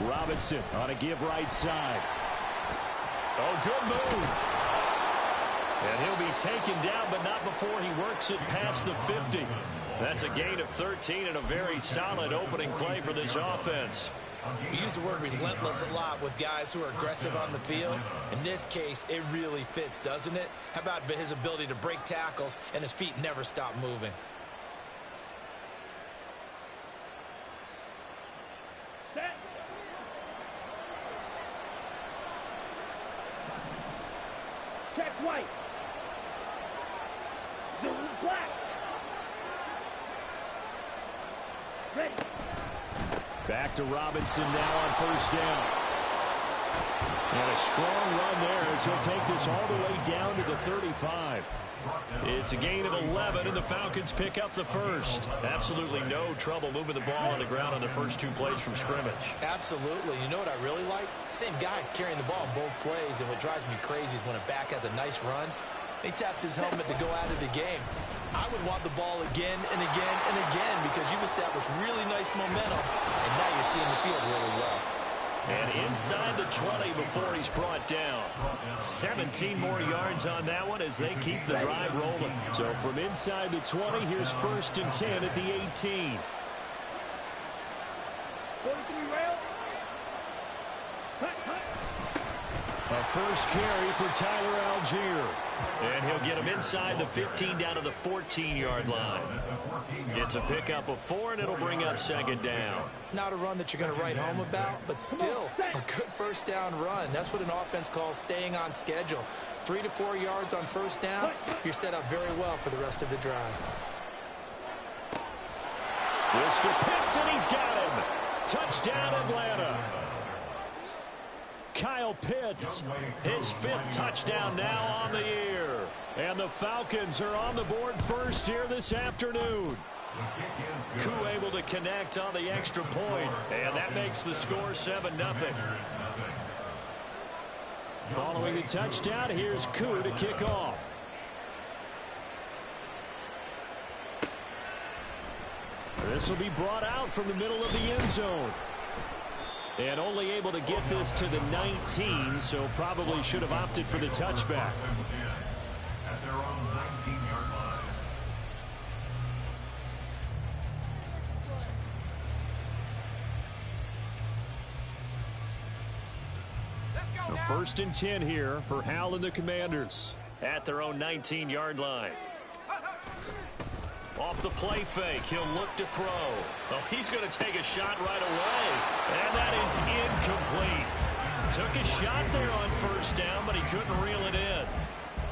Robinson on a give right side. Oh, good move. And he'll be taken down, but not before he works it past the 50. That's a gain of 13 and a very solid opening play for this offense. We use the word relentless a lot with guys who are aggressive on the field. In this case, it really fits, doesn't it? How about his ability to break tackles and his feet never stop moving? Check white. Zoom black. Ready. Back to Robinson now on first down. And a strong run there as he'll take this all the way down to the 35. It's a gain of 11, and the Falcons pick up the first. Absolutely no trouble moving the ball on the ground on the first two plays from scrimmage. Absolutely. You know what I really like? Same guy carrying the ball in both plays, and what drives me crazy is when a back has a nice run, he taps his helmet to go out of the game. I would want the ball again and again and again because you've established really nice momentum, and now you're seeing the field really well. And inside the 20 before he's brought down. 17 more yards on that one as they keep the drive rolling. So from inside the 20, here's 1st and 10 at the 18. 43 rail. Cut. A first carry for Tyler Algier. And he'll get him inside the 15 down to the 14-yard line. It's a pickup of 4, and it'll bring up 2nd down. Not a run that you're going to write home about, but still a good first down run. That's what an offense calls staying on schedule. 3 to 4 yards on first down, you're set up very well for the rest of the drive. Mr. Pitts, and he's got him. Touchdown, Atlanta. Kyle Pitts, his 5th touchdown now on the year. And the Falcons are on the board first here this afternoon. Koo able to connect on the extra point, and that makes the score 7-0. Following the touchdown, here's Koo to kick off. This will be brought out from the middle of the end zone. And only able to get this to the 19, so probably should have opted for the touchback. At their own 19-yard line. A 1st and 10 here for Hal and the Commanders. At their own 19-yard line. Off the play fake, he'll look to throw. Oh, he's going to take a shot right away. And that is incomplete. Took a shot there on first down, but he couldn't reel it in.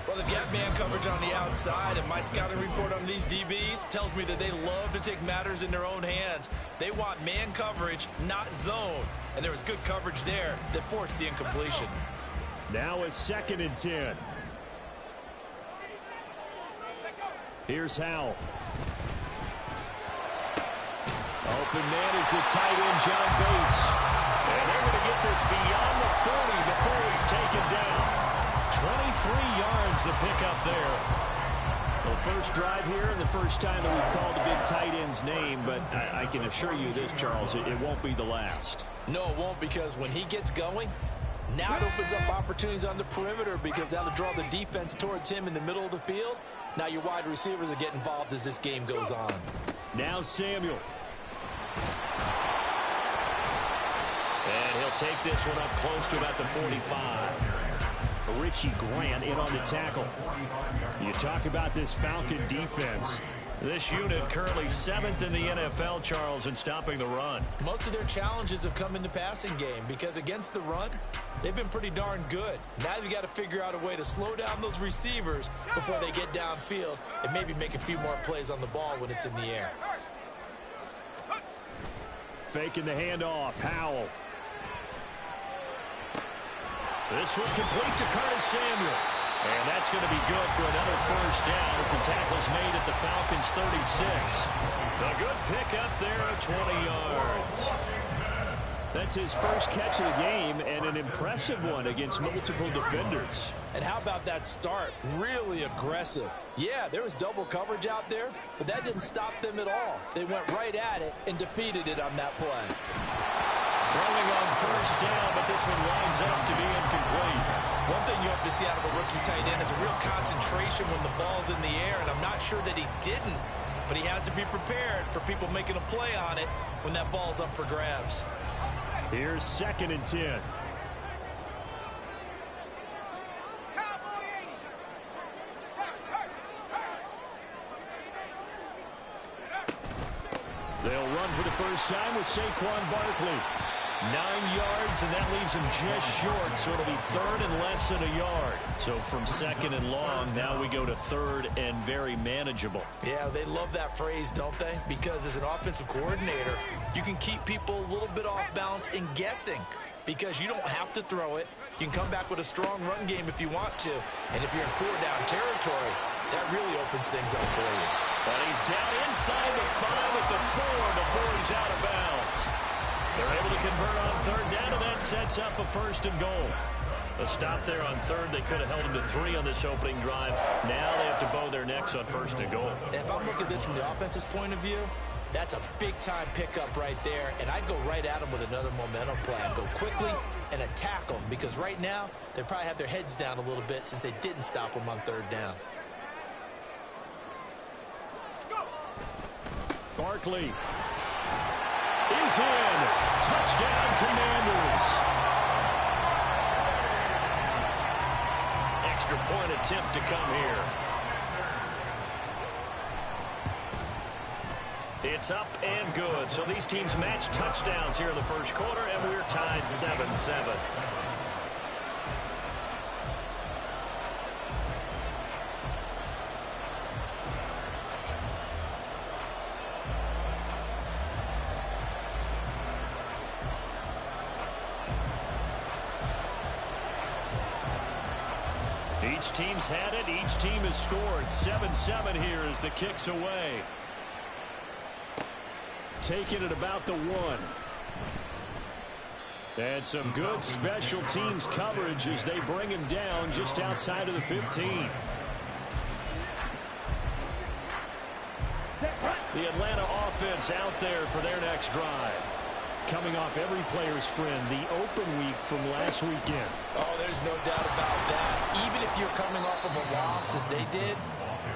Well, they've got man coverage on the outside, and my scouting report on these DBs tells me that they love to take matters in their own hands. They want man coverage, not zone. And there was good coverage there that forced the incompletion. Now a 2nd and 10. Here's Howell. Open man is the tight end, John Bates. And they're going to get this beyond the 40 before he's taken down. 23 yards the pickup there. Well, first drive here and the first time that we've called the big tight end's name, but I can assure you this, Charles, it won't be the last. No, it won't, because when he gets going, now it opens up opportunities on the perimeter because that'll draw the defense towards him in the middle of the field. Now your wide receivers will get involved as this game goes on. Now Samuel. And he'll take this one up close to about the 45. Richie Grant in on the tackle. You talk about this Falcon defense. This unit currently 7th in the NFL, Charles, in stopping the run. Most of their challenges have come in the passing game because against the run, they've been pretty darn good. Now they've got to figure out a way to slow down those receivers before they get downfield and maybe make a few more plays on the ball when it's in the air. Faking the handoff, Howell. This one complete to Curtis Samuel. And that's going to be good for another first down as the tackle's made at the Falcons' 36. A good pickup there at 20 yards. That's his first catch of the game and an impressive one against multiple defenders. And how about that start? Really aggressive. Yeah, there was double coverage out there, but that didn't stop them at all. They went right at it and defeated it on that play. Throwing on one winds up to be incomplete. One thing you hope to see out of a rookie tight end is a real concentration when the ball's in the air, and I'm not sure that he didn't, but he has to be prepared for people making a play on it when that ball's up for grabs. Here's 2nd and 10. They'll run for the first time with Saquon Barkley. 9 yards, and that leaves him just short, so it'll be 3rd and less than a yard. So from 2nd and long, now we go to 3rd and very manageable. Yeah, they love that phrase, don't they? Because as an offensive coordinator, you can keep people a little bit off balance and guessing because you don't have to throw it. You can come back with a strong run game if you want to. And if you're in 4-down territory, that really opens things up for you. But he's down inside the 5 at the 4 before he's out of bounds. They're able to convert on 3rd down, and that sets up a 1st and goal. A stop there on 3rd. They could have held him to 3 on this opening drive. Now they have to bow their necks on 1st and goal. If I'm looking at this from the offense's point of view, that's a big-time pickup right there, and I'd go right at him with another momentum play. I'd go quickly and attack them because right now they probably have their heads down a little bit since they didn't stop them on 3rd down. Barkley is in. Touchdown, Commanders. Extra point attempt to come here. It's up and good. So these teams match touchdowns here in the first quarter, and we're tied 7-7. Each team's had it. Each team has scored. 7-7 here as the kick's away. Taking it about the 1. And some good special teams coverage as they bring him down just outside of the 15. The Atlanta offense out there for their next drive. Coming off every player's friend, the open week from last weekend. Oh, there's no doubt about that. Even if you're coming off of a loss as they did,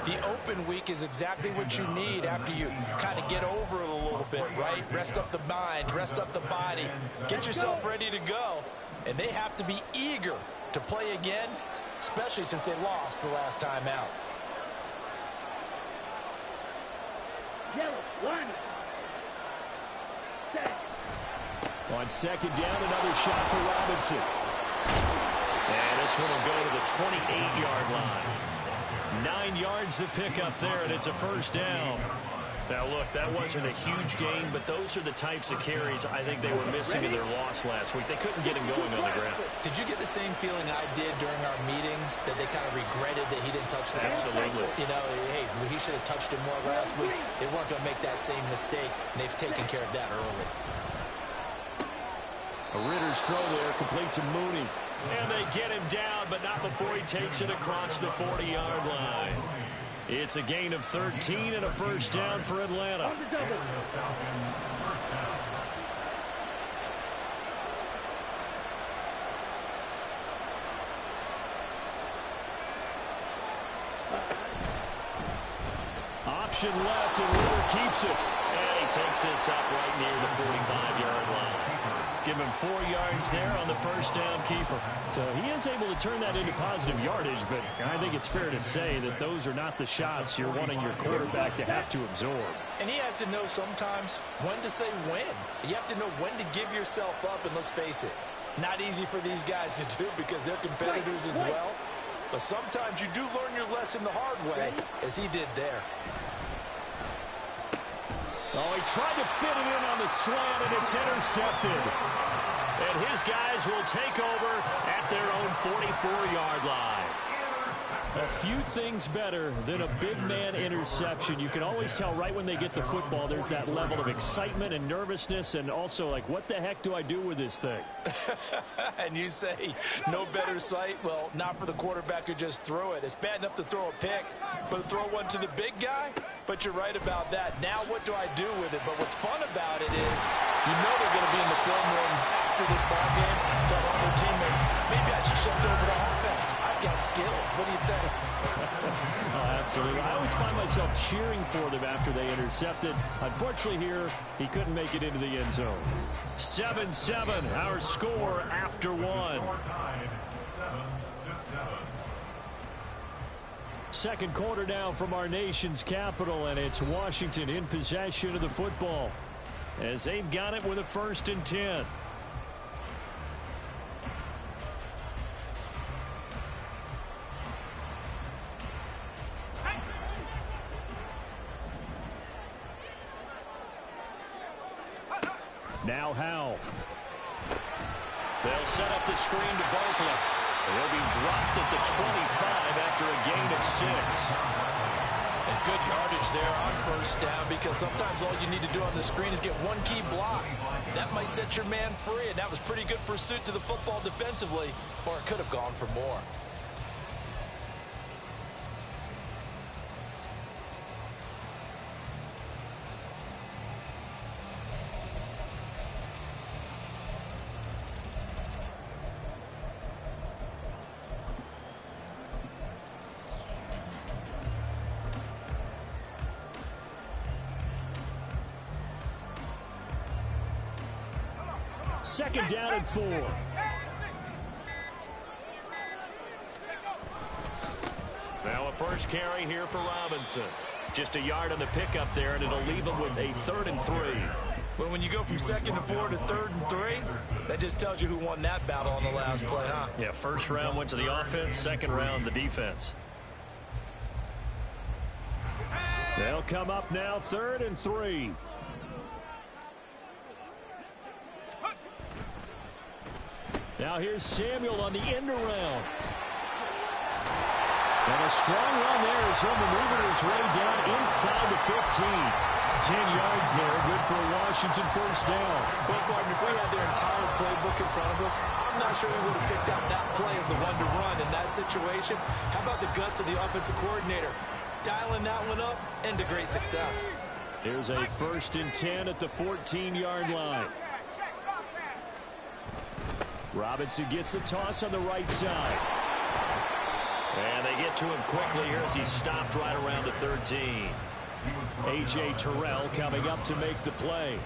the open week is exactly what you need after you kind of get over it a little bit, right? Rest up the mind, rest up the body, get yourself ready to go. And they have to be eager to play again, especially since they lost the last time out. Yellow, 1. Set. On 2nd down, another shot for Robinson. And this one will go to the 28-yard line. 9 yards to pick up there, and it's a 1st down. Now, look, that wasn't a huge gain, but those are the types of carries I think they were missing in their loss last week. They couldn't get him going on the ground. Did you get the same feeling I did during our meetings, that they kind of regretted that he didn't touch the ball? Absolutely. You know, hey, he should have touched it more last week. They weren't going to make that same mistake, and they've taken care of that early. A Ritter's throw there, complete to Mooney. And they get him down, but not before he takes it across the 40-yard line. It's a gain of 13 and a 1st down for Atlanta. Option left, and Ritter keeps it. And he takes this up right near the 45-yard line. Give him 4 yards there on the 1st down keeper. So he is able to turn that into positive yardage, but I think it's fair to say that those are not the shots you're wanting your quarterback to have to absorb. And he has to know sometimes when to say when. You have to know when to give yourself up, and let's face it, not easy for these guys to do because they're competitors as well. But sometimes you do learn your lesson the hard way, as he did there. Oh, he tried to fit it in on the slant, and it's intercepted. And his guys will take over at their own 44-yard line. A few things better than a big man interception. You can always tell right when they get the football, there's that level of excitement and nervousness, and also like, what the heck do I do with this thing? And you say, no better sight? Well, not for the quarterback who just threw it. It's bad enough to throw a pick, but to throw one to the big guy? But you're right about that. Now what do I do with it? But what's fun about it is you know they're going to be in the film room after this ball game, telling all their teammates, maybe I should shift over to offense. I've got skills. What do you think? Oh, absolutely. I always find myself cheering for them after they intercepted. Unfortunately here, he couldn't make it into the end zone. 7-7, our score after one. Second quarter now from our nation's capital, and it's Washington in possession of the football as they've got it with a 1st and 10. Now Howell. They'll set up the screen to Barkley. He'll be dropped at the 25 after a gain of 6. And good yardage there on 1st down, because sometimes all you need to do on the screen is get one key block. That might set your man free, and that was pretty good pursuit to the football defensively, or it could have gone for more. Second down and 4. Now a first carry here for Robinson. Just a yard on the pickup there, and it'll leave him with a 3rd and 3. Well, when you go from 2nd and 4 to 3rd and 3, that just tells you who won that battle on the last play, huh? Yeah, first round went to the offense, second round the defense. They'll come up now 3rd and 3. Now here's Samuel on the end around. And a strong run there as he'll maneuver his way down inside the 15. 10 yards there, good for a Washington 1st down. Well, Gordon, if we had their entire playbook in front of us, I'm not sure we would have picked out that play as the one to run in that situation. How about the guts of the offensive coordinator? Dialing that one up into great success. Here's a 1st and 10 at the 14-yard line. Robinson gets the toss on the right side. And they get to him quickly here as he's stopped right around the 13. A.J. Terrell coming up to make the play.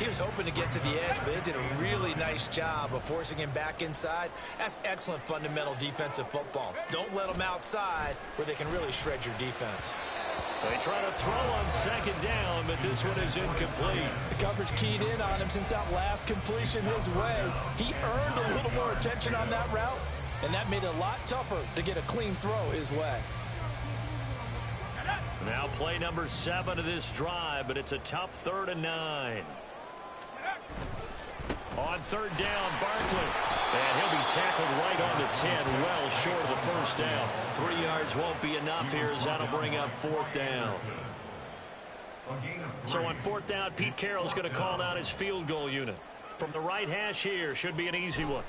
He was hoping to get to the edge, but it did a really nice job of forcing him back inside. That's excellent fundamental defensive football. Don't let them outside where they can really shred your defense. They try to throw on 2nd down, but this one is incomplete. The coverage keyed in on him since that last completion his way. He earned a little more attention on that route, and that made it a lot tougher to get a clean throw his way. Now play number 7 of this drive, but it's a tough 3rd and 9. On 3rd down, Barkley. And he'll be tackled right on the 10, well short of the 1st down. 3 yards won't be enough here as that'll bring up 4th down. So on 4th down, Pete Carroll's going to call out his field goal unit. From the right hash here, should be an easy one.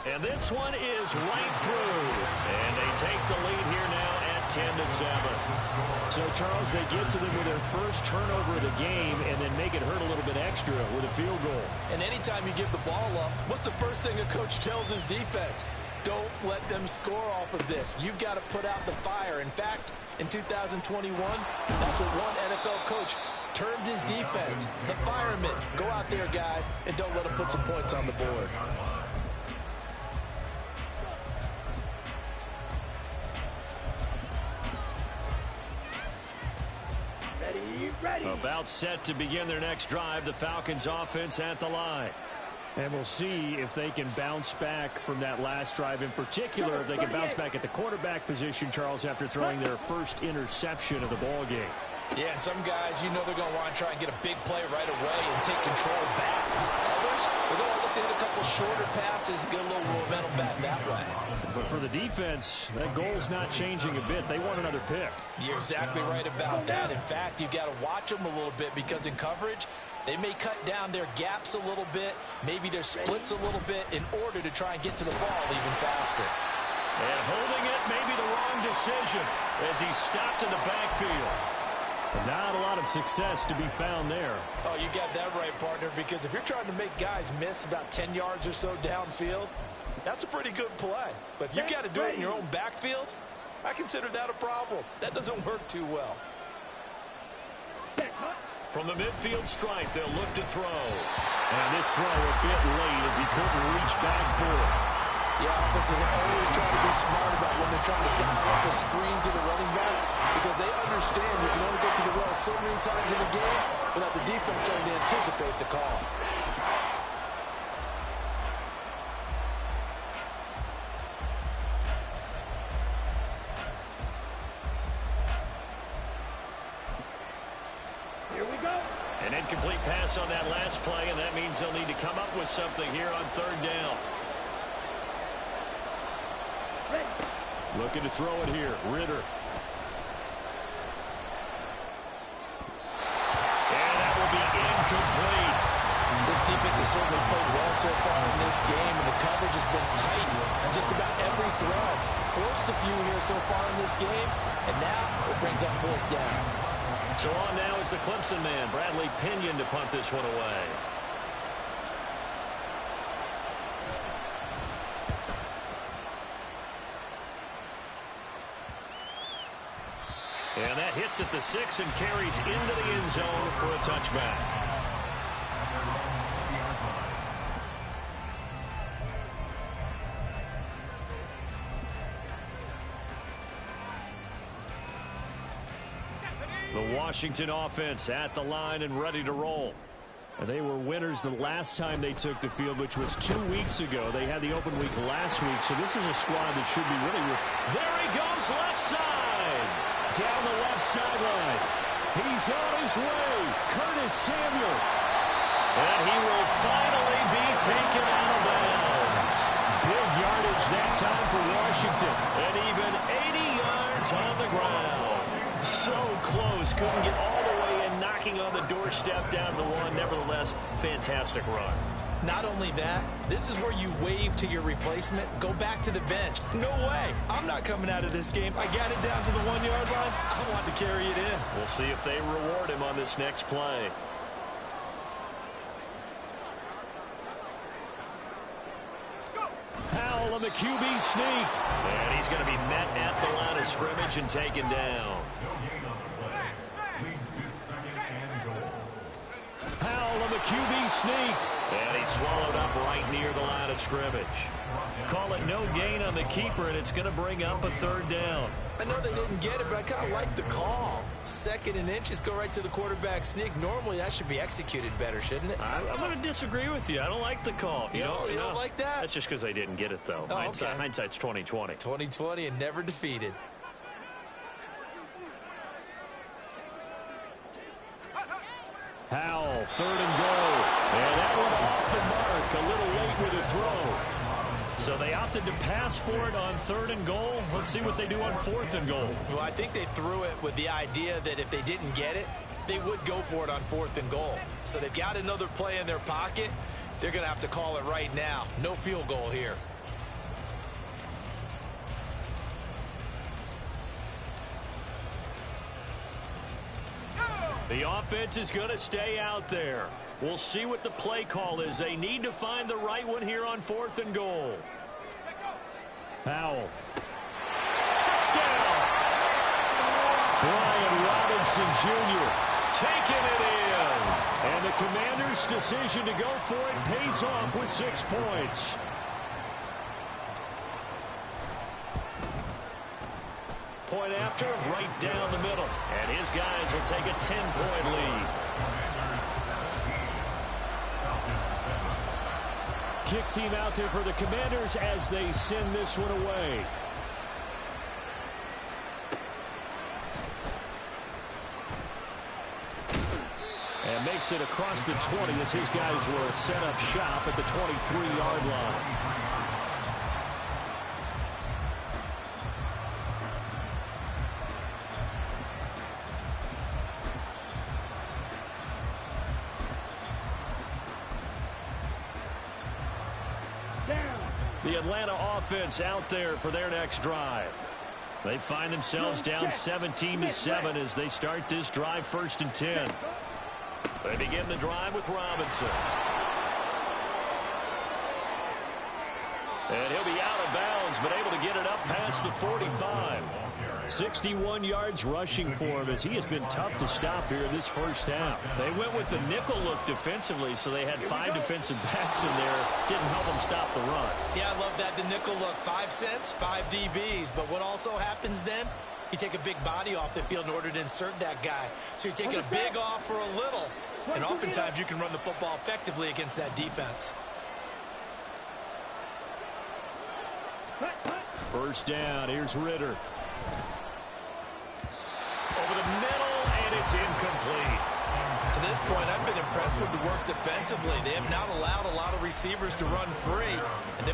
And this one is right through. And they take the lead here now at 10-7. So, Charles, they get to them with their first turnover of the game and then make it hurt a little bit extra with a field goal. And anytime you give the ball up, what's the first thing a coach tells his defense? Don't let them score off of this. You've got to put out the fire. In fact, in 2021, that's what one NFL coach termed his defense. The firemen. Go out there, guys, and don't let them put some points on the board. About set to begin their next drive, the Falcons offense at the line. And we'll see if they can bounce back from that last drive, in particular if they can bounce back at the quarterback position, Charles, after throwing their first interception of the ball game. Yeah, some guys, you know they're going to want to try and get a big play right away and take control back. Others, they're going to look to hit a couple shorter passes, get a little momentum back that way. But for the defense, that goal's not changing a bit. They want another pick. You're exactly right about that. In fact, you've got to watch them a little bit because in coverage, they may cut down their gaps a little bit, maybe their splits a little bit in order to try and get to the ball even faster. And holding it may be the wrong decision as he's stopped in the backfield. Not a lot of success to be found there. Oh, you got that right, partner, because if you're trying to make guys miss about 10 yards or so downfield, that's a pretty good play. But if you've got to do it in your own backfield, I consider that a problem. That doesn't work too well. From the midfield stripe, they'll look to throw. And this throw a bit late as he couldn't reach back for it. Yeah, offenses are always trying to be smart about when they're trying to dial up a screen to the running back because they understand you can only get to the well so many times in the game without the defense starting to anticipate the call. An incomplete pass on that last play, and that means they'll need to come up with something here on third down. Looking to throw it here. Ritter. And that will be incomplete. This defense has certainly played well so far in this game, and the coverage has been tight on just about every throw. Forced a few here so far in this game, and now it brings up fourth down. So on now is the Clemson man, Bradley Pinion, to punt this one away. And that hits at the 6 and carries into the end zone for a touchback. The Washington offense at the line and ready to roll. And they were winners the last time they took the field, which was 2 weeks ago. They had the open week last week, so this is a squad that should be really... There he goes, left side! Down the left sideline. He's on his way. Curtis Samuel. And he will finally be taken out of bounds. Big yardage that time for Washington. And even 80 yards on the ground. So close. Couldn't get all the way in, knocking on the doorstep down the one. Nevertheless, fantastic run. Not only that, this is where you wave to your replacement, go back to the bench. No way. I'm not coming out of this game. I got it down to the 1 yard line. I want to carry it in. We'll see if they reward him on this next play. Powell on the QB sneak. And he's going to be met at the line of scrimmage and taken down. Powell on the QB sneak. And he's swallowed up right near the line of scrimmage. Call it no gain on the keeper, and it's going to bring up a third down. I know they didn't get it, but I kind of like the call. 2nd and inches, go right to the quarterback sneak. Normally, that should be executed better, shouldn't it? I'm going to disagree with you. I don't like the call. You don't like that? That's just because they didn't get it, though. Oh, okay. Hindsight's 20/20. 20/20 and never defeated. Powell, 3rd and goal. And that one off the mark. A little late with a throw. So they opted to pass for it on 3rd and goal. Let's see what they do on 4th and goal. Well, I think they threw it with the idea that if they didn't get it, they would go for it on 4th and goal. So they've got another play in their pocket. They're going to have to call it right now. No field goal here. The offense is going to stay out there. We'll see what the play call is. They need to find the right one here on 4th and goal. Powell. Touchdown! Brian Robinson Jr. taking it in. And the Commanders' decision to go for it pays off with 6 points. Point after, right down the middle. And his guys will take a 10-point lead. Kick team out there for the Commanders as they send this one away. And makes it across the 20 as his guys will set up shop at the 23-yard line. The Atlanta offense out there for their next drive. They find themselves down 17-7 as they start this drive 1st and 10. They begin the drive with Robinson. And he'll be out of bounds, but able to get it up past the 45. 61 yards rushing for him as he has been tough to stop here in this first half. They went with the nickel look defensively, so they had 5 defensive backs in there. Didn't help them stop the run. Yeah, I love that, the nickel look. 5 cents, 5 DBs. But what also happens then? You take a big body off the field in order to insert that guy. So you're taking a big off for a little. And oftentimes you can run the football effectively against that defense. First down, here's Ritter. Over the middle, and it's incomplete. To this point, I've been impressed with the work defensively. They have not allowed a lot of receivers to run free. And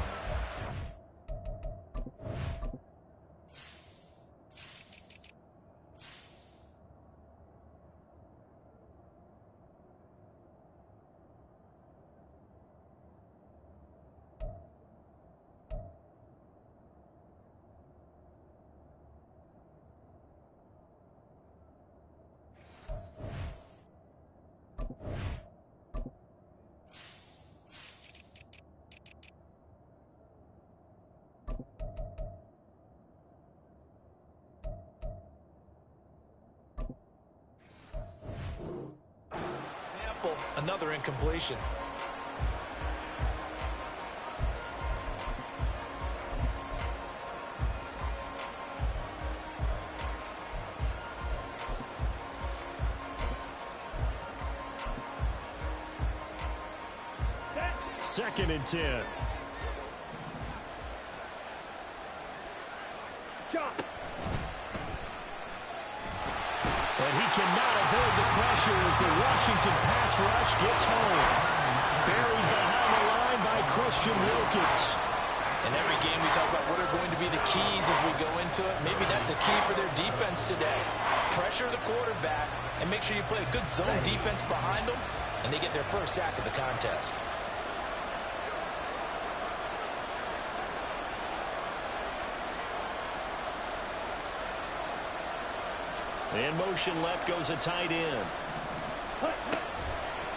another incompletion. Second and 10. And he cannot avoid the pressure as the Washington pass rush gets home. Buried behind the line by Christian Wilkins. In every game we talk about what are going to be the keys as we go into it. Maybe that's a key for their defense today. Pressure the quarterback and make sure you play a good zone defense behind them, and they get their first sack of the contest. In motion left goes a tight end.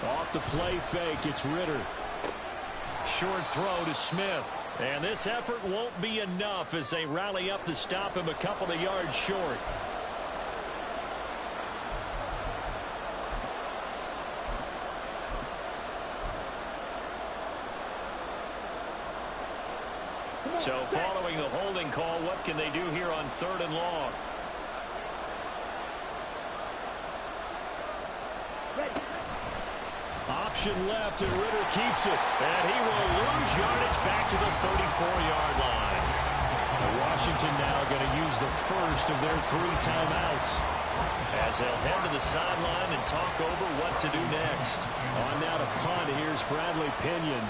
Off the play fake, it's Ritter. Short throw to Smith. And this effort won't be enough as they rally up to stop him a couple of yards short. So following the holding call, what can they do here on 3rd and long? Option left, and Ritter keeps it. And he will lose yardage back to the 34-yard line. Washington now going to use the first of their 3 timeouts as they'll head to the sideline and talk over what to do next. On now to punt, here's Bradley Pinion.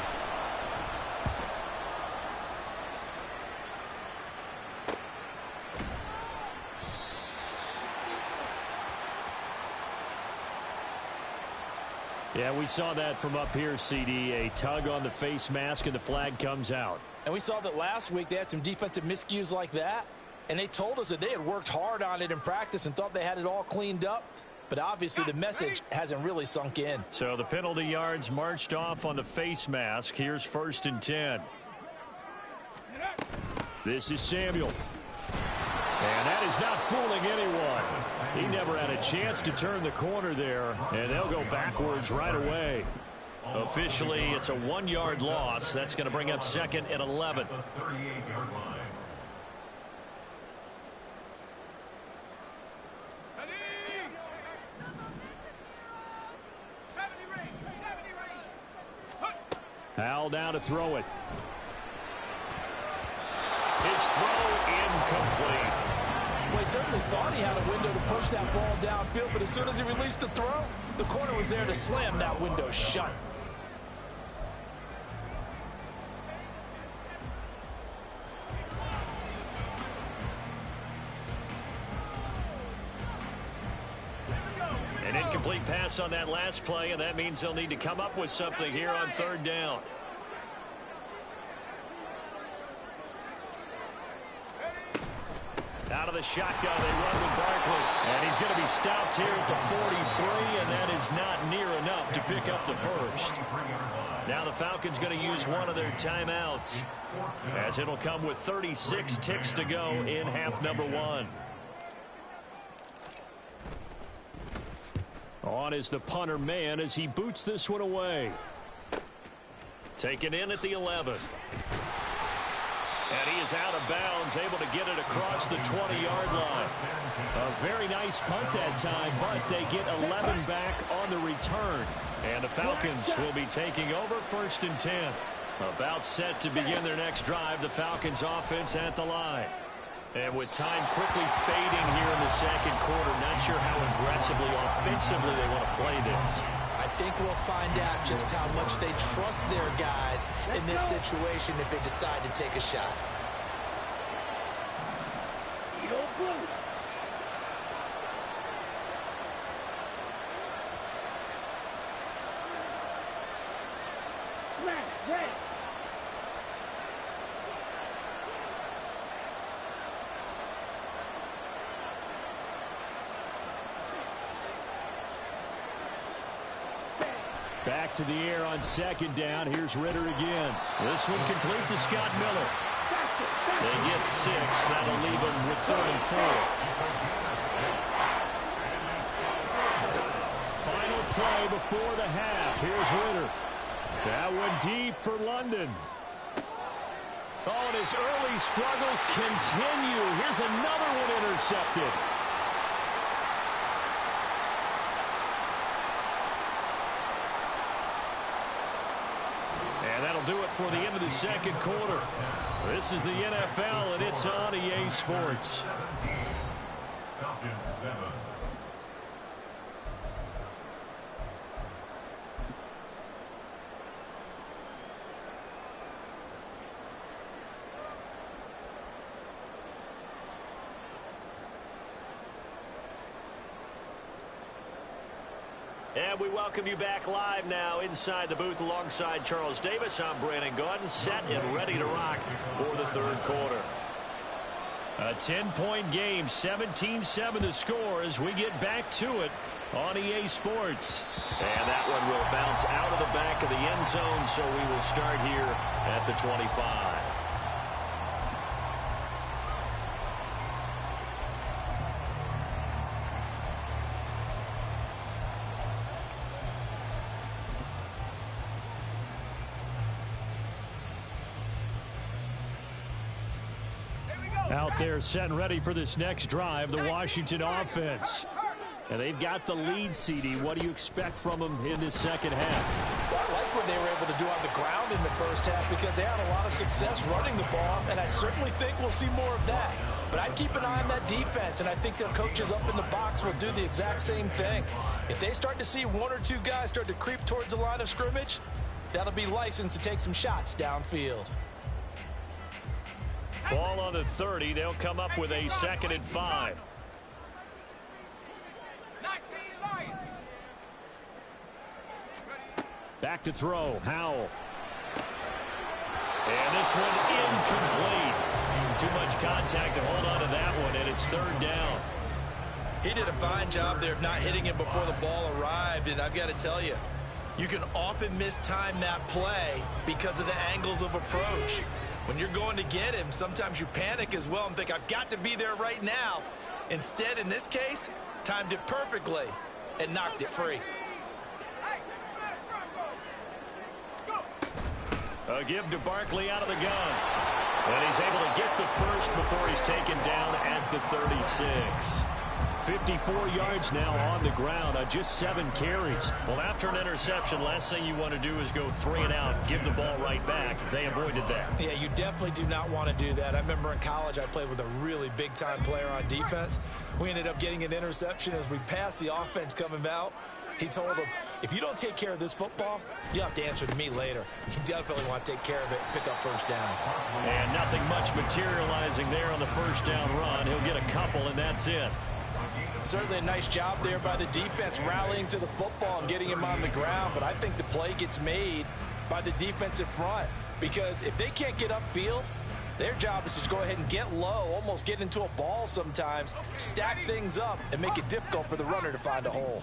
Yeah, we saw that from up here, CD. A tug on the face mask, and the flag comes out. And we saw that last week they had some defensive miscues like that, and they told us that they had worked hard on it in practice and thought they had it all cleaned up. But obviously the message hasn't really sunk in. So the penalty yards marched off on the face mask. Here's 1st and 10. This is Samuel. And that is not fooling anyone. He never had a chance to turn the corner there, and they'll go backwards right away. Officially, it's a 1-yard loss. That's going to bring up 2nd and 11. Hal now to throw it. His throw incomplete. Well, he certainly thought he had a window to push that ball downfield, but as soon as he released the throw, the corner was there to slam that window shut. An incomplete pass on that last play, and that means they'll need to come up with something here on 3rd down. Out of of the shotgun. They run with Barkley. And he's going to be stopped here at the 43, and that is not near enough to pick up the first. Now the Falcons going to use one of their timeouts, as it'll come with 36 ticks to go in half number 1. On is the punter man as he boots this one away. Taken in at the 11. And he is out of bounds, able to get it across the 20-yard line. A very nice punt that time, but they get 11 back on the return. And the Falcons will be taking over 1st and 10. About set to begin their next drive, the Falcons offense at the line. And with time quickly fading here in the second quarter, not sure how aggressively, offensively they want to play this. I think we'll find out just how much they trust their guys in this situation if they decide to take a shot. Back to the air on 2nd down. Here's Ritter again. This one complete to Scott Miller. They get 6. That'll leave them with 3rd and 4. Final play before the half. Here's Ritter. That one deep for London. Oh, and his early struggles continue. Here's another one intercepted. And that'll do it for the end of the second quarter. This is the NFL, and it's on EA Sports. Falcons 7. And we welcome you back live now inside the booth alongside Charles Davis. I'm Brandon Gaudin, set and ready to rock for the third quarter. A 10-point game, 17-7 the score as we get back to it on EA Sports. And that one will bounce out of the back of the end zone, so we will start here at the 25. Out there set and ready for this next drive, the Washington offense. And they've got the lead, CD. What do you expect from them in this second half? Well, I like what they were able to do on the ground in the first half because they had a lot of success running the ball, and I certainly think we'll see more of that. But I'd keep an eye on that defense, and I think their coaches up in the box will do the exact same thing. If they start to see one or two guys start to creep towards the line of scrimmage, that'll be licensed to take some shots downfield. Ball on the 30. They'll come up with a 2nd and 5. Back to throw. Howell. And this one incomplete. Too much contact to hold on to that one, and it's 3rd down. He did a fine job there of not hitting him before the ball arrived, and I've got to tell you, you can often mistime that play because of the angles of approach. When you're going to get him, sometimes you panic as well and think, I've got to be there right now. Instead, in this case, timed it perfectly and knocked it free. A give to Barkley out of the gun. And he's able to get the first before he's taken down at the 36. 54 yards now on the ground on just 7 carries. Well, after an interception, last thing you want to do is go 3 and out, give the ball right back. They avoided that. Yeah, you definitely do not want to do that. I remember in college I played with a really big-time player on defense. We ended up getting an interception as we passed the offense coming out. He told him, if you don't take care of this football, you'll have to answer to me later. You definitely want to take care of it, pick up first downs. And nothing much materializing there on the first down run. He'll get a couple, and that's it. Certainly a nice job there by the defense rallying to the football and getting him on the ground, but I think the play gets made by the defensive front because if they can't get upfield, Their job is to go ahead and get low, almost get into a ball sometimes, stack things up, and make it difficult for the runner to find a hole.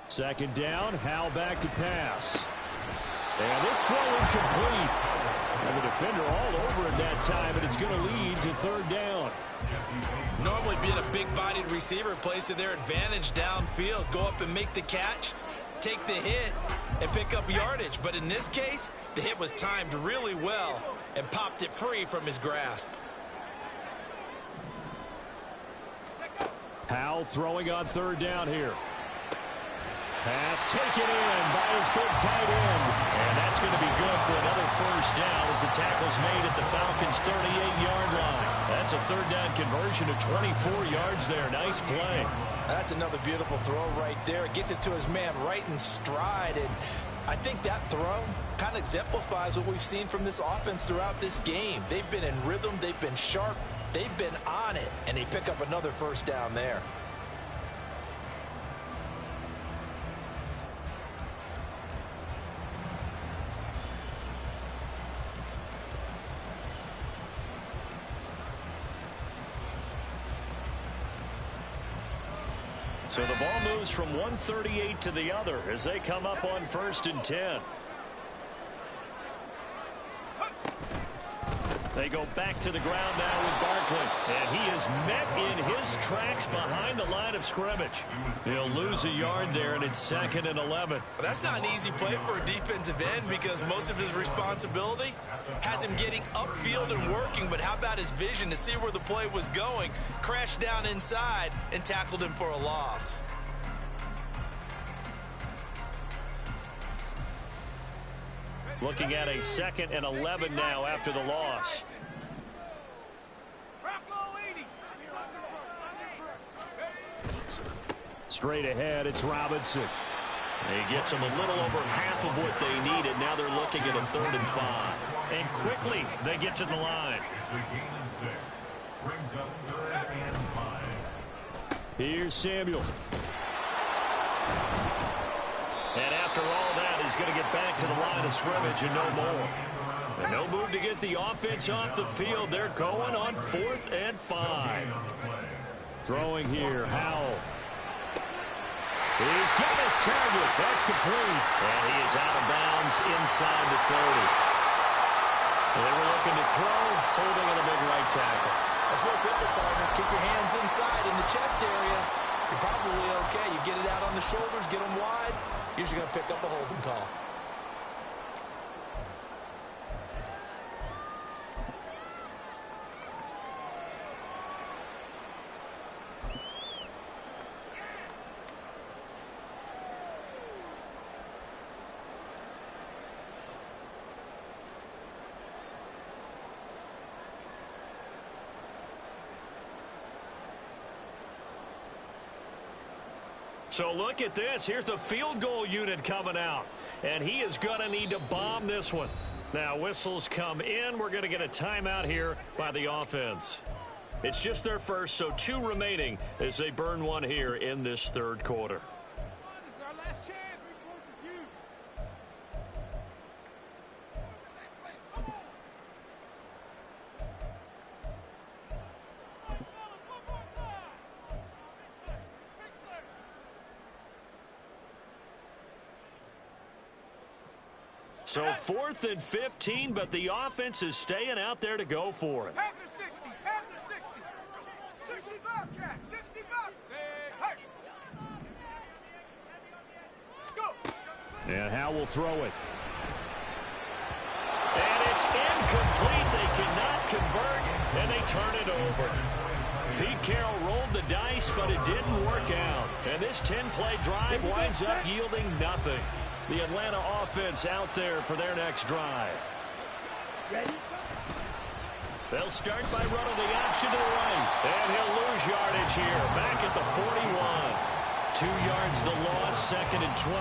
Second down, Howell back to pass. And this throw incomplete. And the defender all over it that time, and it's going to lead to third down. Normally being a big-bodied receiver plays to their advantage downfield. Go up and make the catch, take the hit, and pick up yardage. But in this case, the hit was timed really well and popped it free from his grasp. Howell throwing on third down here. Pass taken in by his big tight end. And that's going to be good for another first down as the tackle's made at the Falcons' 38-yard line. That's a third down conversion of 24 yards there. Nice play. That's another beautiful throw right there. Gets it to his man right in stride. And I think that throw kind of exemplifies what we've seen from this offense throughout this game. They've been in rhythm. They've been sharp. They've been on it. And they pick up another first down there. So the ball moves from 138 to the other as they come up on 1st and 10. They go back to the ground now with Barkley. And he is met in his tracks behind the line of scrimmage. He'll lose a yard there, and it's 2nd and 11. That's not an easy play for a defensive end because most of his responsibility has him getting upfield and working. But how about his vision to see where the play was going, crashed down inside, and tackled him for a loss. Looking at a 2nd and 11 now after the loss. Straight ahead, it's Robinson. He gets them a little over half of what they needed. Now they're looking at a 3rd and 5. And quickly, they get to the line. It's a gain of 6. Brings up 3rd and 5. Here's Samuel. And after all that, he's going to get back to the line of scrimmage and no more. And no move to get the offense off the field. They're going on 4th and 5. Throwing here, Howell. He's got his target. That's complete. And he is out of bounds inside the 30. They were looking to throw, holding on a big right tackle. That's real simple, partner. Keep your hands inside in the chest area. You're probably okay. You get it out on the shoulders, get them wide. Usually going to pick up a holding call. So look at this. Here's the field goal unit coming out. And he is going to need to bomb this one. Now, whistles come in. We're going to get a timeout here by the offense. It's just their first, so 2 remaining as they burn one here in this 3rd quarter. So 4th and 15, but the offense is staying out there to go for it. Panther 60, Panther 60. 60 Bobcat, 60 Bobcat. Let's go. And Howell will throw it. And it's incomplete. They cannot convert, and they turn it over. Pete Carroll rolled the dice, but it didn't work out. And this 10-play drive winds up yielding nothing. The Atlanta offense out there for their next drive. Ready? They'll start by running the option to the right. And he'll lose yardage here. Back at the 41. 2 yards the loss, 2nd and 12.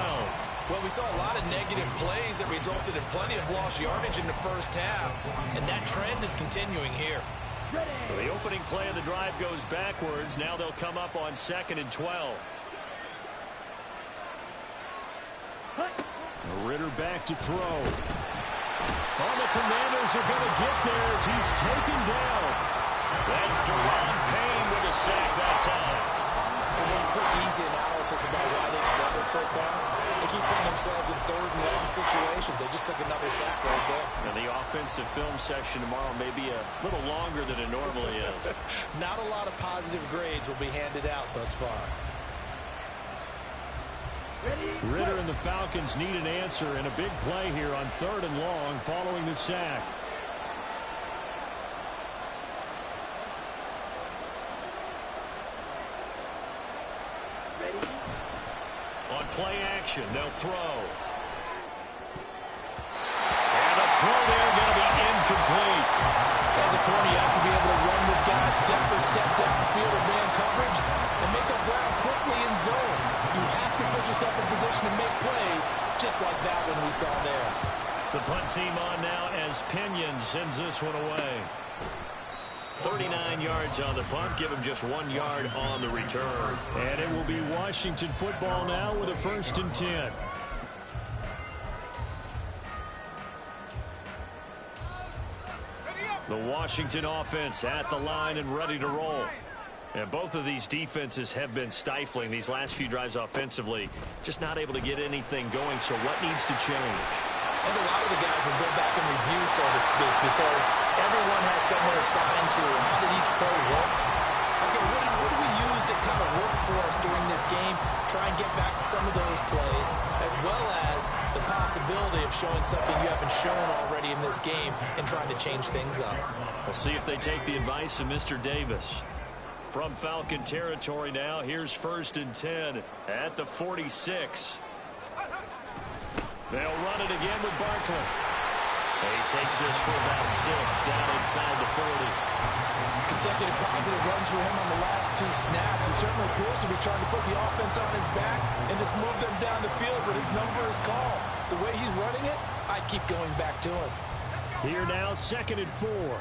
Well, we saw a lot of negative plays that resulted in plenty of lost yardage in the first half, and that trend is continuing here. So the opening play of the drive goes backwards. Now they'll come up on 2nd and 12. Ritter back to throw. Oh, the Commanders are going to get there as he's taken down. That's Deron Payne with a sack that time. So one quick, easy analysis about why they struggled so far. They keep putting themselves in third and long situations. They just took another sack right there. And the offensive film session tomorrow may be a little longer than it normally is. Not a lot of positive grades will be handed out thus far. Ritter and the Falcons need an answer and a big play here on 3rd and long following the sack. On play action, they'll throw. And a throw there going to be incomplete. As a corner, you have to be able to run with guys step for step down the field of man coverage and make up ground quickly in zone. You have to put yourself in position to make plays, just like that one we saw there. The punt team on now as Pinion sends this one away. 39 yards on the punt, give him just 1 yard on the return. And it will be Washington football now with a 1st and 10. The Washington offense at the line and ready to roll. And both of these defenses have been stifling these last few drives offensively. Just not able to get anything going, so what needs to change? And a lot of the guys will go back and review, so to speak, because everyone has someone assigned to how did each play work. Okay, what do we use that kind of worked for us during this game? Try and get back some of those plays, as well as the possibility of showing something you haven't shown already in this game and trying to change things up. We'll see if they take the advice of Mr. Davis. From Falcon territory now, here's 1st and 10 at the 46. They'll run it again with Barkley. He takes this for about 6 down inside the 40. Consecutive positive runs for him on the last 2 snaps. He certainly appears to be trying to put the offense on his back and just move them down the field, but his number is called. The way he's running it, I keep going back to him. Here now, 2nd and 4.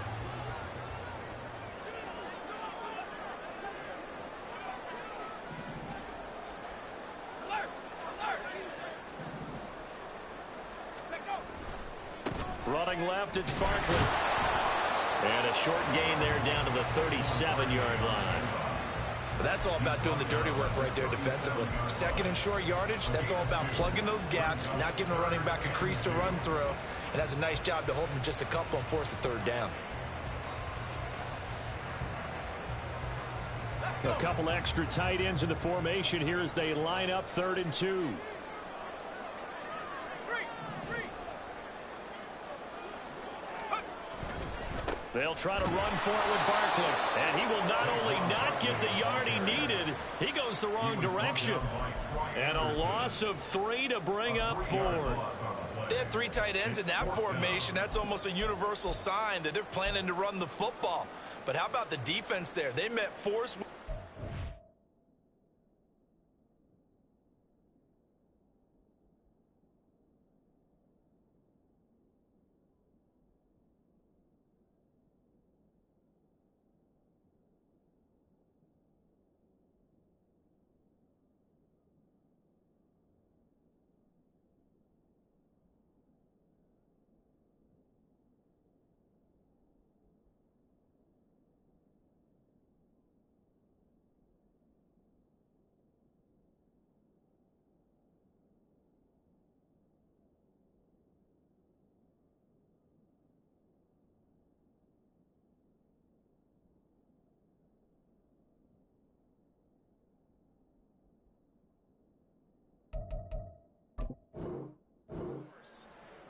Running left, it's Barkley. And a short gain there down to the 37-yard line. But that's all about doing the dirty work right there defensively. 2nd and short yardage, that's all about plugging those gaps, not giving the running back a crease to run through. And has a nice job to hold him just a couple and force a 3rd down. A couple extra tight ends in the formation here as they line up 3rd and 2. They'll try to run for it with Barkley. And he will not only not get the yard he needed, he goes the wrong direction. And a loss of 3 to bring up 4. They had 3 tight ends in that formation. That's almost a universal sign that they're planning to run the football. But how about the defense there? They met force.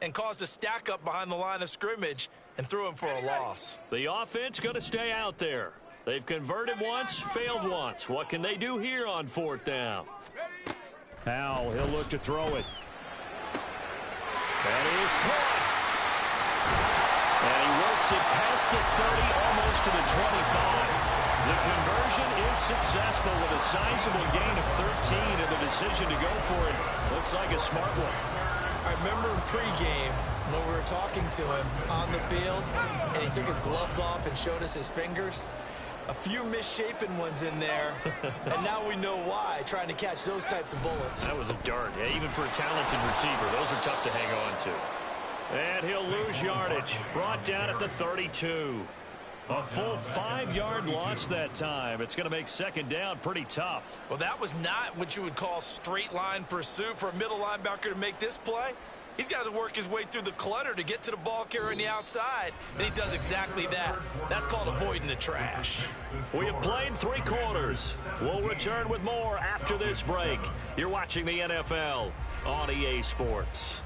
And caused a stack up behind the line of scrimmage and threw him for a loss. The offense going to stay out there. They've converted once, failed once. What can they do here on 4th down? Powell, he'll look to throw it. That is caught. And he works it past the 30, almost to the 25. The conversion is successful with a sizable gain of 13, and the decision to go for it looks like a smart one. I remember in pregame when we were talking to him on the field, and he took his gloves off and showed us his fingers. A few misshapen ones in there, and now we know why, trying to catch those types of bullets. That was a dart. Yeah, even for a talented receiver, those are tough to hang on to. And he'll lose yardage. Brought down at the 32. A full 5-yard loss that time. It's going to make second down pretty tough. Well, that was not what you would call straight line pursuit for a middle linebacker to make this play. He's got to work his way through the clutter to get to the ball carrier on the outside, and he does exactly that. That's called avoiding the trash. We have played 3 quarters. We'll return with more after this break. You're watching the NFL on EA Sports.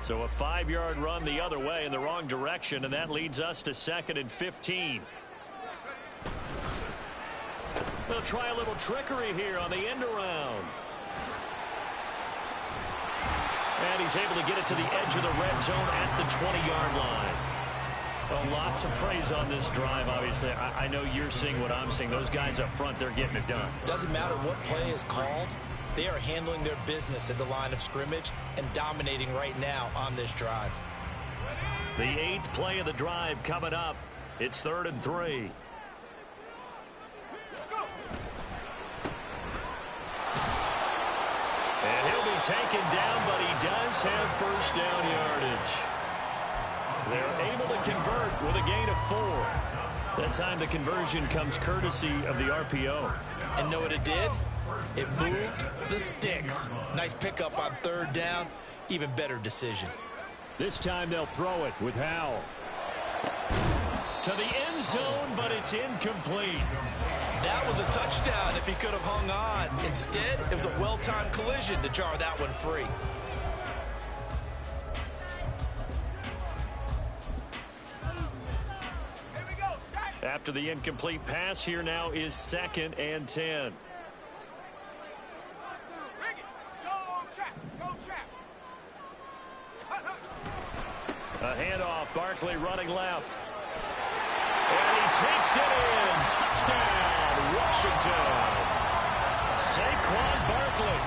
So a 5-yard run the other way in the wrong direction, and that leads us to 2nd and 15. They'll try a little trickery here on the end around. And he's able to get it to the edge of the red zone at the 20-yard line. Well, lots of praise on this drive, obviously. I know you're seeing what I'm seeing. Those guys up front, they're getting it done. Doesn't matter what play is called. They are handling their business at the line of scrimmage and dominating right now on this drive. The 8th play of the drive coming up. It's 3rd and 3. And he'll be taken down, but he does have first down yardage. They're able to convert with a gain of 4. That time the conversion comes courtesy of the RPO. And know what it did? It moved the sticks. Nice pickup on 3rd down. Even better decision. This time they'll throw it with Howell. To the end zone, but it's incomplete. That was a touchdown if he could have hung on. Instead, it was a well-timed collision to jar that one free. After the incomplete pass, here now is 2nd and 10. A handoff, Barkley running left. And he takes it in. Touchdown, Washington. Saquon Barkley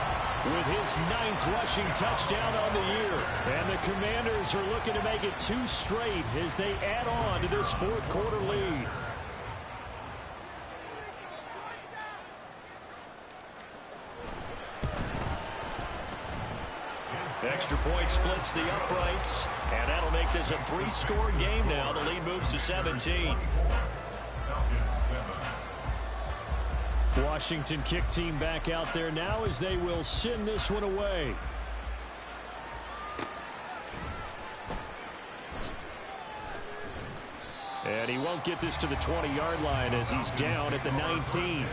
with his 9th rushing touchdown on the year. And the Commanders are looking to make it 2 straight as they add on to this 4th quarter lead. Extra point splits the uprights, and that'll make this a 3-score game now. The lead moves to 17. Washington kick team back out there now as they will send this one away. And he won't get this to the 20-yard line as he's down at the 19.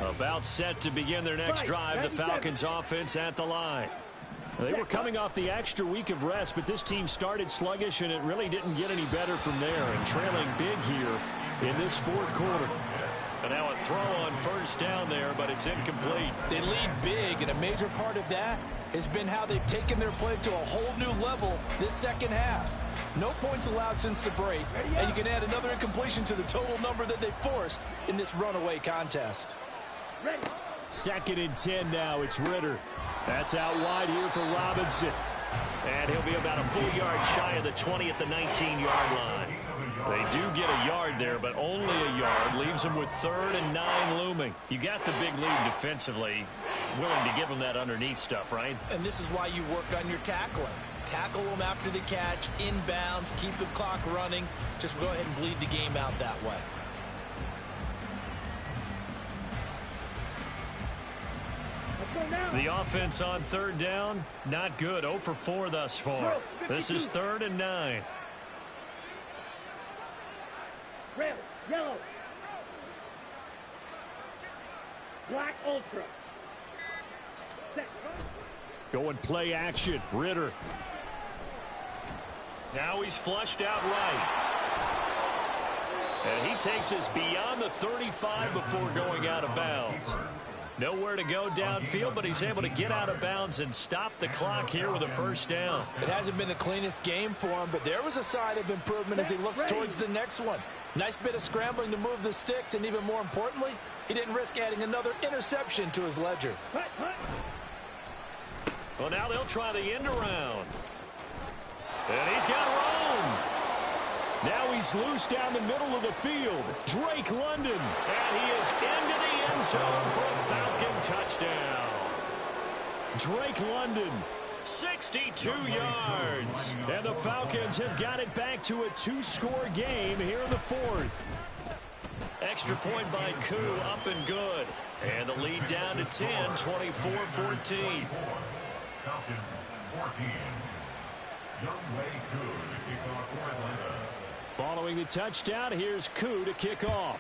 About set to begin their next drive, the Falcons offense at the line. They were coming off the extra week of rest, but this team started sluggish, and it really didn't get any better from there, and trailing big here in this 4th quarter. And now a throw on 1st down there, but it's incomplete. They lead big, and a major part of that has been how they've taken their play to a whole new level this 2nd half. No points allowed since the break, and you can add another incompletion to the total number that they forced in this runaway contest. 2nd and 10 now. It's Ritter. That's out wide here for Robinson. And he'll be about a full yard shy of the 20 at the 19-yard line. They do get a yard there, but only a yard. Leaves them with 3rd and 9 looming. You got the big lead defensively. Willing to give them that underneath stuff, right? And this is why you work on your tackling. Tackle them after the catch, inbounds, keep the clock running. Just go ahead and bleed the game out that way. The offense on 3rd down, not good. 0 for 4 thus far. This is 3rd and 9. Red, yellow, black ultra. Going play action. Ritter. Now he's flushed out right. And he takes us beyond the 35 before going out of bounds. Nowhere to go downfield, but he's able to get out of bounds and stop the clock here with a first down. It hasn't been the cleanest game for him, but there was a sign of improvement as he looks towards the next one. Nice bit of scrambling to move the sticks, and even more importantly, he didn't risk adding another interception to his ledger. Well, now they'll try the end around. And he's got room. Now he's loose down the middle of the field. Drake London. And he is into the end zone for a Falcon touchdown. Drake London, 62 yards. And the Falcons have got it back to a 2-score game here in the fourth. Extra point by Koo, up and good. And the lead down to 10, 24-14. Falcons 14. Young Wei Koo to kick off for Atlanta. Following the touchdown, here's Koo to kick off.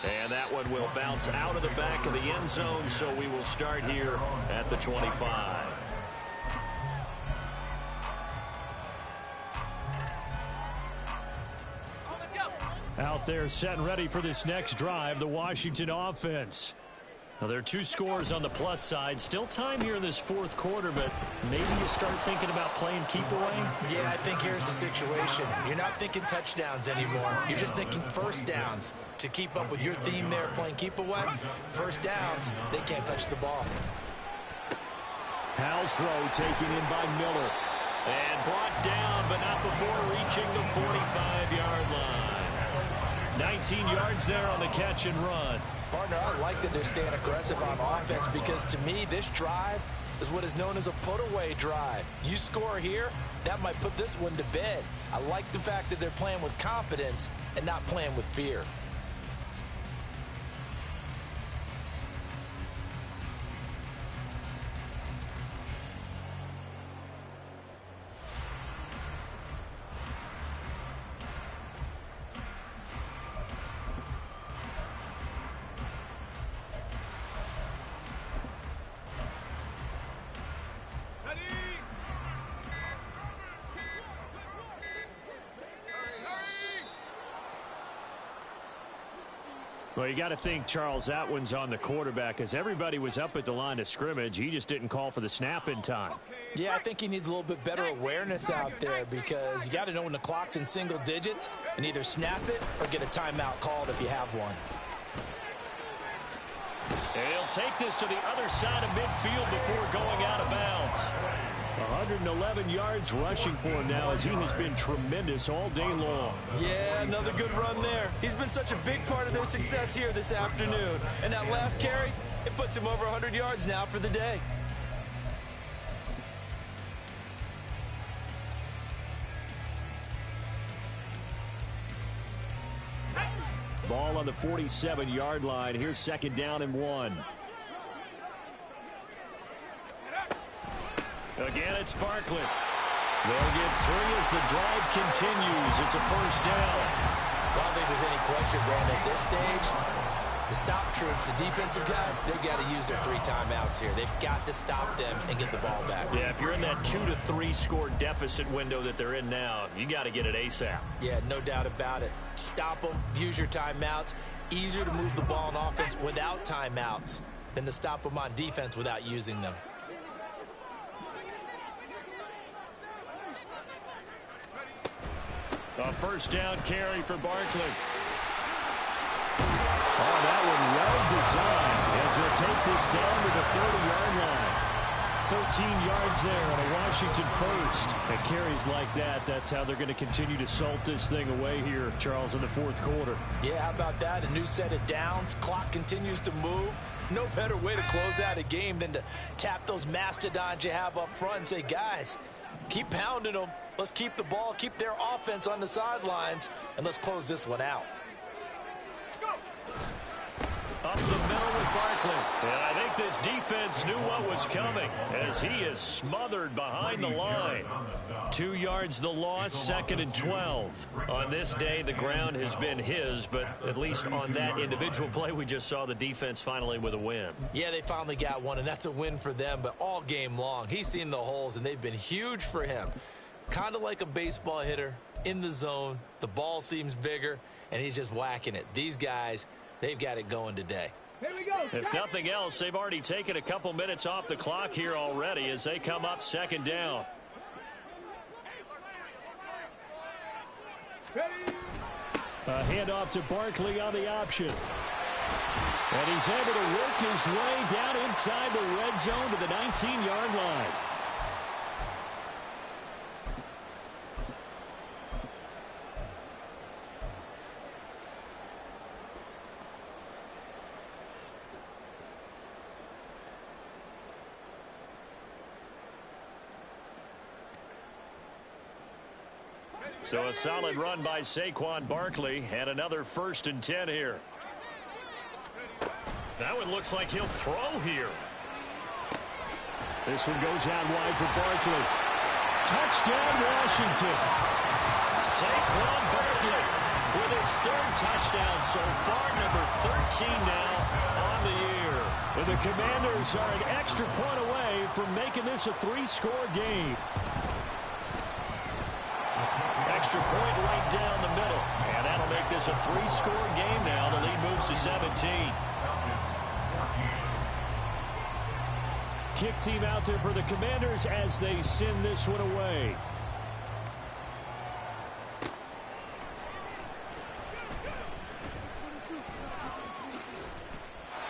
And that one will bounce out of the back of the end zone, so we will start here at the 25. Out there set and ready for this next drive, the Washington offense. Now, there are 2 scores on the plus side. Still time here in this fourth quarter, but maybe you start thinking about playing keep away? Yeah, I think here's the situation. You're not thinking touchdowns anymore. You're just thinking first downs. To keep up with your theme there, playing keep away, first downs, they can't touch the ball. Howell's throw taken in by Miller. And brought down, but not before reaching the 45-yard line. 19 yards there on the catch and run. Partner, I like that they're staying aggressive on offense because, to me, this drive is what is known as a put-away drive. You score here, that might put this one to bed. I like the fact that they're playing with confidence and not playing with fear. Well, you got to think, Charles, that one's on the quarterback as everybody was up at the line of scrimmage. He just didn't call for the snap in time. Yeah, I think he needs a little bit better awareness out there because you got to know when the clock's in single digits and either snap it or get a timeout called if you have one. And he'll take this to the other side of midfield before going out of bounds. 111 yards rushing for him now as he has been tremendous all day long. Yeah, another good run there. He's been such a big part of their success here this afternoon. And that last carry, it puts him over 100 yards now for the day. Ball on the 47-yard line. Here's 2nd down and 1. Again, it's Barkley. They'll get 3 as the drive continues. It's a first down. Well, I don't think there's any question, Brandon, at this stage, the stop troops, the defensive guys, they've got to use their 3 timeouts here. They've got to stop them and get the ball back. Yeah, if you're in that 2 to 3 score deficit window that they're in now, you got to get it ASAP. Yeah, no doubt about it. Stop them, use your timeouts. Easier to move the ball on offense without timeouts than to stop them on defense without using them. A first down carry for Barkley. Oh, that one well designed as he'll take this down to the 30-yard line. 14 yards there on a Washington first. And carries like that, that's how they're going to continue to salt this thing away here, Charles, in the fourth quarter. Yeah, how about that? A new set of downs. Clock continues to move. No better way to close out a game than to tap those mastodons you have up front and say, guys, keep pounding them. Let's keep the ball, keep their offense on the sidelines, and let's close this one out. Up the middle with Barkley. And I think this defense knew what was coming as he is smothered behind the line. 2 yards the loss, 2nd and 12. On this day, the ground has been his, but at least on that individual play, we just saw the defense finally with a win. Yeah, they finally got one, and that's a win for them, but all game long, he's seen the holes, and they've been huge for him. Kind of like a baseball hitter in the zone. The ball seems bigger, and he's just whacking it. These guys They've got it going today. Here we go. If nothing else, they've already taken a couple minutes off the clock here already as they come up second down. A handoff to Barkley on the option. And he's able to work his way down inside the red zone to the 19-yard line. So a solid run by Saquon Barkley and another 1st and 10 here. That one looks like he'll throw here. This one goes out wide for Barkley. Touchdown, Washington. Saquon Barkley with his 3rd touchdown so far, number 13 now on the year. And the Commanders are an extra point away from making this a 3-score game. Extra point right down the middle. And that'll make this a 3-score game now. The lead moves to 17. Kick team out there for the Commanders as they send this one away.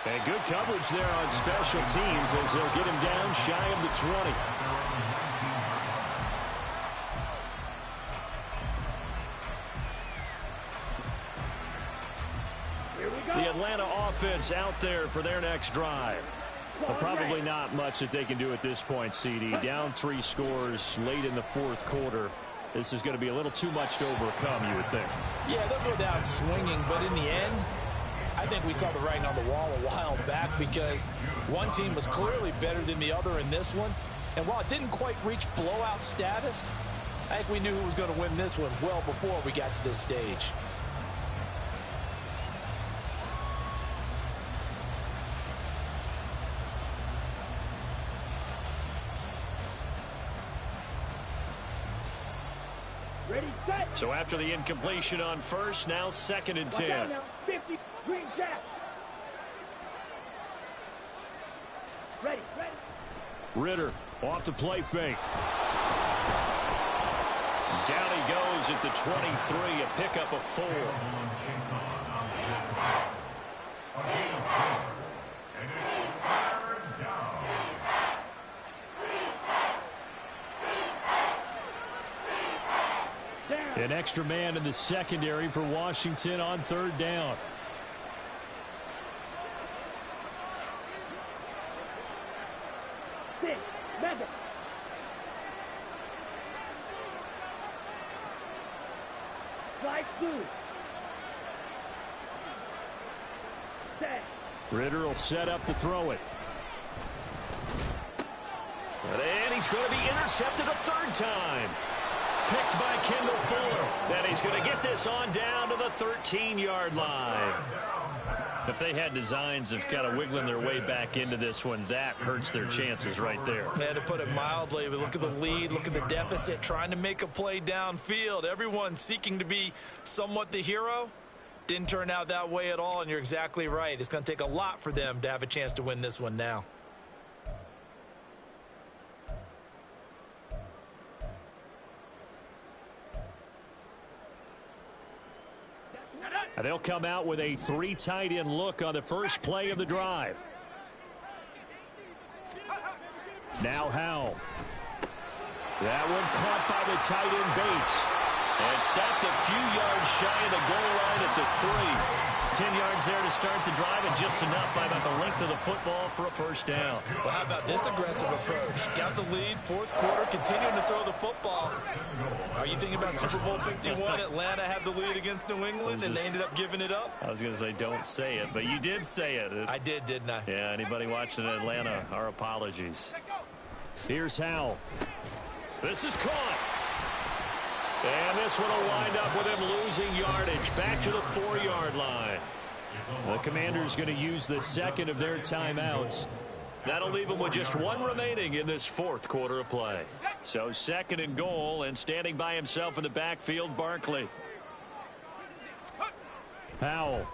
And good coverage there on special teams as they'll get him down shy of the 20. The Atlanta offense out there for their next drive. But probably not much that they can do at this point, CD. Down 3 scores late in the 4th quarter. This is going to be a little too much to overcome, you would think. Yeah, they'll go down swinging, but in the end, I think we saw the writing on the wall a while back because one team was clearly better than the other in this one. And while it didn't quite reach blowout status, I think we knew who was going to win this one well before we got to this stage. So after the incompletion on 1st, now 2nd and 10. 50, green jack. Ready. Ritter off the play fake. Down he goes at the 23, a pickup of 4. An extra man in the secondary for Washington on 3rd down. Madden. Slide through. Set. Ritter will set up to throw it. And he's going to be intercepted a 3rd time. Picked by Kendall Fuller. Then he's going to get this on down to the 13-yard line. If they had designs of kind of wiggling their way back into this one, that hurts their chances right there. Yeah, to put it mildly, look at the lead, look at the deficit, trying to make a play downfield. Everyone seeking to be somewhat the hero. Didn't turn out that way at all, and you're exactly right. It's going to take a lot for them to have a chance to win this one now. And they'll come out with a 3 tight end look on the first play of the drive. Now Howell. That one caught by the tight end Bates. And stopped a few yards shy of the goal line at the 3. 10 yards there to start the drive, and just enough by about the length of the football for a 1st down. Well, how about this aggressive approach? Got the lead, 4th quarter, continuing to throw the football. Are you thinking about Super Bowl 51? Atlanta had the lead against New England, and they ended up giving it up? I was going to say don't say it, but you did say it. I did, didn't I? Yeah, anybody watching Atlanta, our apologies. Here's Howell. This is caught. And this one will wind up with him losing yardage back to the 4-yard line. The Commanders going to use the 2nd of their timeouts. That'll leave them with just 1 remaining in this 4th quarter of play. So 2nd and goal, and standing by himself in the backfield, Barkley. Howell.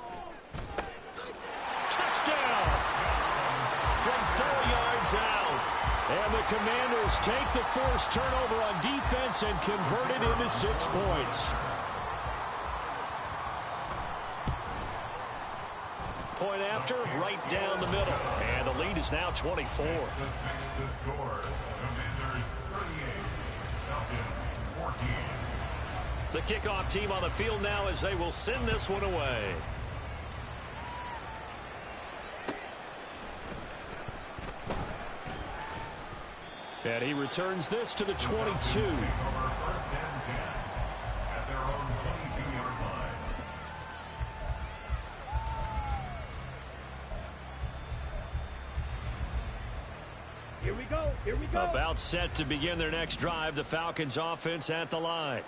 one's out. And the Commanders take the forced turnover on defense and convert it into 6 points. Point after, right down the middle. And the lead is now 24. The score, Commanders 38, Falcons 14. The kickoff team on the field now as they will send this one away. And he returns this to the 22. First and 10 at their own 22-yard line. Here we go. Here we go. About set to begin their next drive. The Falcons offense at the line.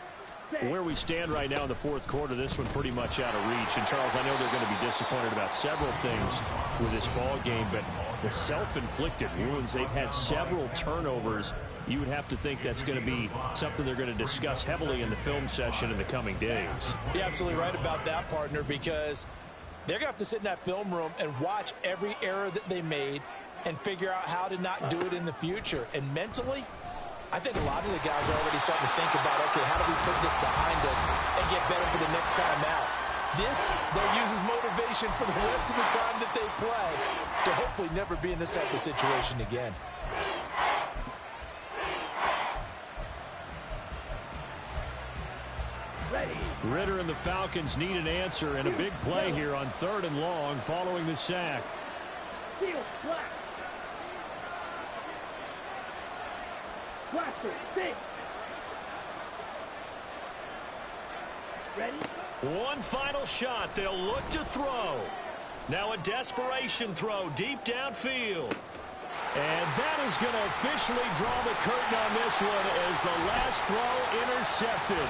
Where we stand right now in the fourth quarter, this one pretty much out of reach. And, Charles, I know they're going to be disappointed about several things with this ball game, but the self-inflicted wounds, they've had several turnovers. You would have to think that's going to be something they're going to discuss heavily in the film session in the coming days. You're absolutely right about that, partner, because they're going to have to sit in that film room and watch every error that they made and figure out how to not do it in the future. And mentally, I think a lot of the guys are already starting to think about, okay, how do we put this behind us and get better for the next time out? This, they'll use as motivation for the rest of the time that they play to hopefully never be in this type of situation again. Ready. Ritter and the Falcons need an answer, and a big play here on 3rd and long following the sack. Seal flat. Cluster. 6. Ready. One final shot. They'll look to throw. Now a desperation throw deep downfield. And that is going to officially draw the curtain on this one as the last throw intercepted.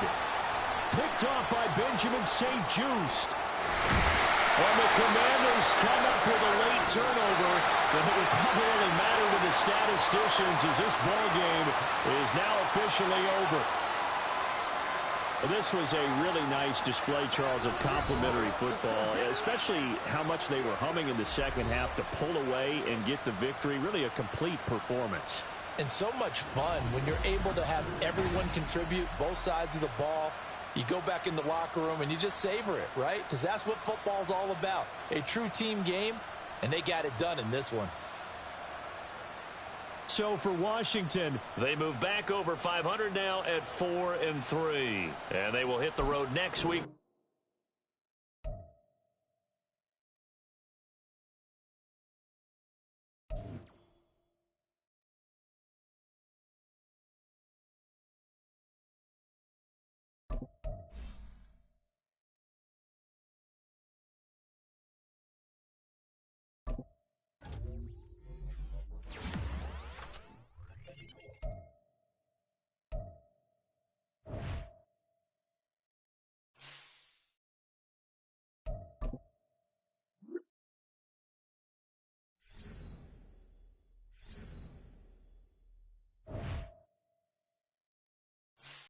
Picked off by Benjamin St. Just. And the Commanders come up with a late turnover that will probably only matter to the statisticians as this ball game is now officially over. This was a really nice display, Charles, of complimentary football, especially how much they were humming in the second half to pull away and get the victory. Really a complete performance. And so much fun when you're able to have everyone contribute, both sides of the ball. You go back in the locker room and you just savor it, right? Because that's what football's all about. A true team game, and they got it done in this one. So for Washington, they move back over 500 now at 4-3. And they will hit the road next week.